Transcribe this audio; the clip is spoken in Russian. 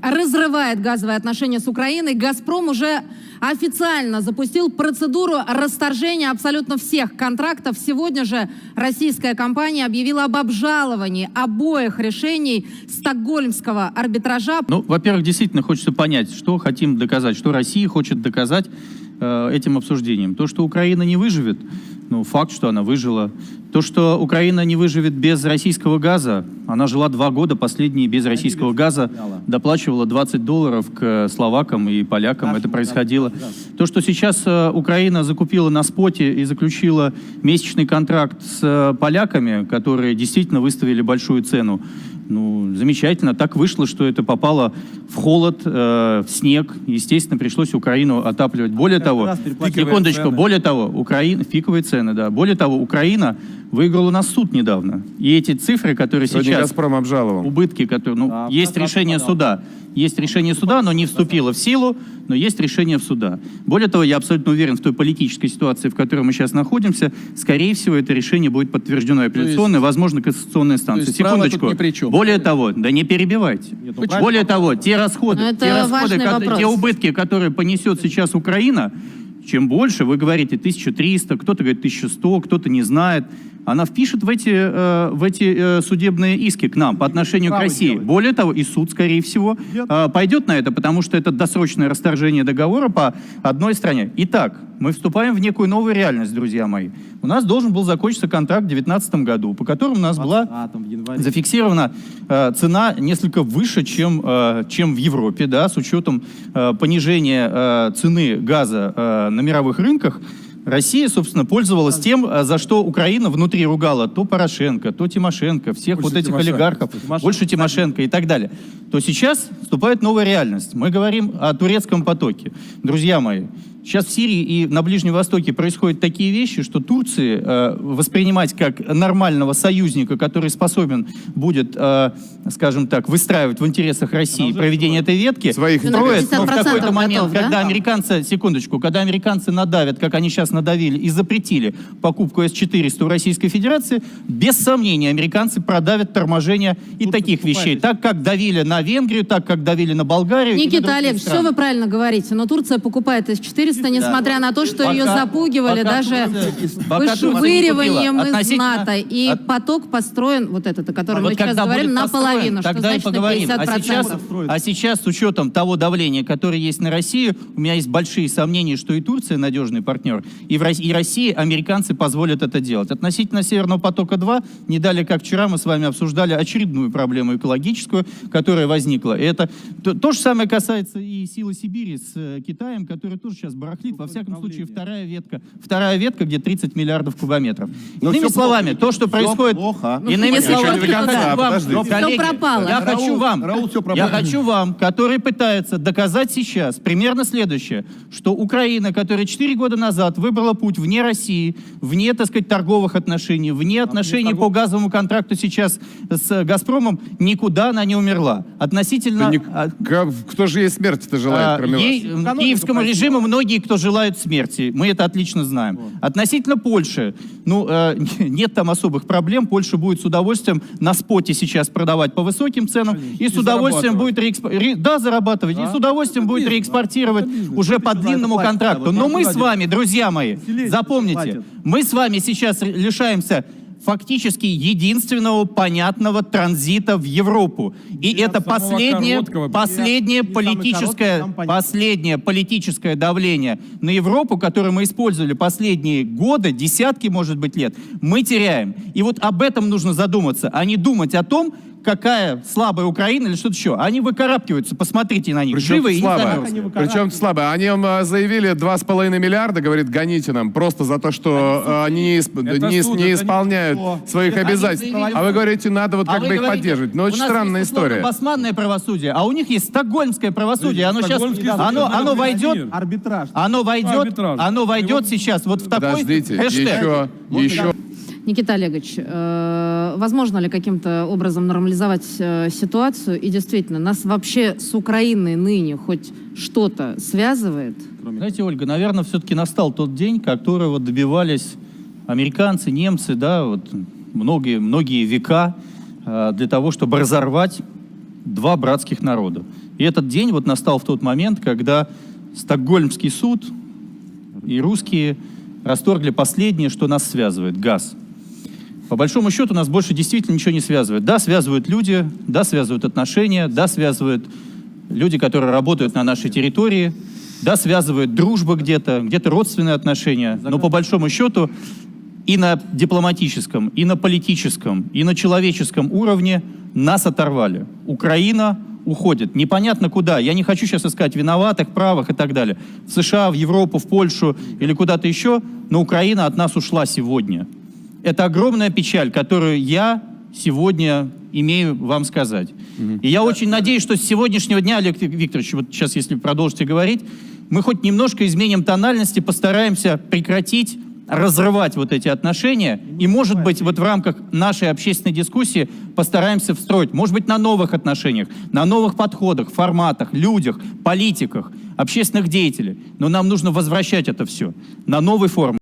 разрывает газовые отношения с Украиной. «Газпром» уже официально запустил процедуру расторжения абсолютно всех контрактов. Сегодня же российская компания объявила об обжаловании обоих решений стокгольмского арбитража. Ну, во-первых, действительно хочется понять, что хотим доказать, что Россия хочет доказать этим обсуждением. То, что Украина не выживет, ну, факт, что она выжила. То, что Украина не выживет без российского газа, она жила 2 года последние без российского газа, доплачивала $20 к словакам и полякам, это происходило. То, что сейчас Украина закупила на споте и заключила месячный контракт с поляками, которые действительно выставили большую цену, ну, замечательно. Так вышло, что это попало в холод, в снег. Естественно, пришлось Украину отапливать. Более того, секундочку, более того, Украина, пиковые цены, да. Более того, Украина выиграла у нас суд недавно. И эти цифры, которые сегодня сейчас... «Газпром» обжаловал. Убытки, которые... Ну, да, есть решение суда. Есть решение суда, оно не вступило в силу, но есть решение суда. Более того, я абсолютно уверен, в той политической ситуации, в которой мы сейчас находимся, скорее всего, это решение будет подтверждено апелляционной, возможно, конституционной инстанцией. Секундочку. Более того, да не перебивайте. Нет, более того, те расходы, те убытки, которые понесет сейчас Украина, чем больше, вы говорите 1300, кто-то говорит 1100, кто-то не знает, она впишет в эти судебные иски к нам по отношению к России. Более того, и суд, скорее всего, пойдет на это, потому что это досрочное расторжение договора по одной стране. Итак, мы вступаем в некую новую реальность, друзья мои. У нас должен был закончиться контракт в 2019 году, по которому у нас была зафиксирована цена несколько выше, чем в Европе, да, с учетом понижения цены газа на мировых рынках. Россия, собственно, пользовалась тем, за что Украина внутри ругала то Порошенко, то Тимошенко, всех больше вот этих олигархов, больше Тимошенко и так далее. То сейчас вступает новая реальность. Мы говорим о турецком потоке. Друзья мои, сейчас в Сирии и на Ближнем Востоке происходят такие вещи, что Турции воспринимать как нормального союзника, который способен будет, скажем так, выстраивать в интересах России проведение этой ветки, строит, но в какой-то момент, когда американцы, секундочку, когда американцы надавят, как они сейчас надавили и запретили покупку С-400 в Российской Федерации, без сомнения американцы продавят торможение и таких вещей, так как давили на Венгрию, так как давили на Болгарию. Никита Олегович, все вы правильно говорите, но Турция покупает С-400, несмотря на то, что ее запугивали даже вышвыриванием из НАТО. И поток построен, вот этот, о котором мы сейчас говорим, наполовину, что значит на 50%. А сейчас, с учетом того давления, которое есть на Россию, у меня есть большие сомнения, что и Турция надежный партнер, и России американцы позволят это делать. Относительно Северного потока-2, не далее, как вчера, мы с вами обсуждали очередную проблему экологическую, которая возникла. И это то же самое касается и Силы Сибири с Китаем, который тоже сейчас барахлит. Во всяком случае, вторая ветка, где 30 миллиардов кубометров. Иными словами, то, что происходит... Иными словами, я хочу вам, который пытается доказать сейчас примерно следующее, что Украина, которая 4 года назад выбрала путь вне России, вне, так сказать, торговых отношений, вне отношений по газовому контракту сейчас с «Газпромом», никуда она не умерла. Относительно... Кто же ей смерти-то желает, кроме вас? Киевскому режиму многие, кто желают смерти. Мы это отлично знаем. Относительно Польши, ну, нет там особых проблем. Польша будет с удовольствием на споте сейчас продавать по высоким ценам и с удовольствием будет зарабатывать, и с удовольствием будет реэкспортировать уже по длинному контракту. Но мы с вами, друзья мои, запомните, мы с вами сейчас лишаемся фактически единственного понятного транзита в Европу. И это последнее политическое давление на Европу, которое мы использовали последние годы, десятки, может быть, лет, мы теряем. И вот об этом нужно задуматься, а не думать о том, какая слабая Украина или что-то еще. Они выкарабкиваются, посмотрите на них. Живы и не замерзли. Причем слабо. Они заявили 2,5 миллиарда, говорит, гоните нам, просто за то, что они не исполняют своих обязательств. А вы говорите, надо вот как бы их поддерживать. Но очень странная история. У нас есть басманное правосудие, а у них есть стокгольмское правосудие. Оно сейчас, оно войдет сейчас вот в такой хэштег. Еще. Никита Олегович, возможно ли каким-то образом нормализовать ситуацию? И действительно, нас вообще с Украиной ныне хоть что-то связывает? Знаете, Ольга, наверное, все-таки настал тот день, которого добивались американцы, немцы, да, вот многие века для того, чтобы разорвать два братских народа. И этот день вот настал в тот момент, когда Стокгольмский суд и русские расторгли последнее, что нас связывает — газ. По большому счету нас больше действительно ничего не связывает. Да, связывают люди, да, связывают отношения, да, связывают люди, которые работают на нашей территории, да, связывает дружба где-то, где-то родственные отношения. Но по большому счету и на дипломатическом, и на политическом, и на человеческом уровне нас оторвали. Украина уходит. Непонятно куда. Я не хочу сейчас искать виноватых, правых и так далее. В США, в Европу, в Польшу или куда-то еще, но Украина от нас ушла сегодня. Это огромная печаль, которую я сегодня имею вам сказать. И я очень надеюсь, что с сегодняшнего дня, Олег Викторович, вот сейчас, если продолжите говорить, мы хоть немножко изменим тональность и постараемся прекратить разрывать вот эти отношения. И, может быть, вот в рамках нашей общественной дискуссии постараемся встроить, может быть, на новых отношениях, на новых подходах, форматах, людях, политиках, общественных деятелей. Но нам нужно возвращать это все на новый формат.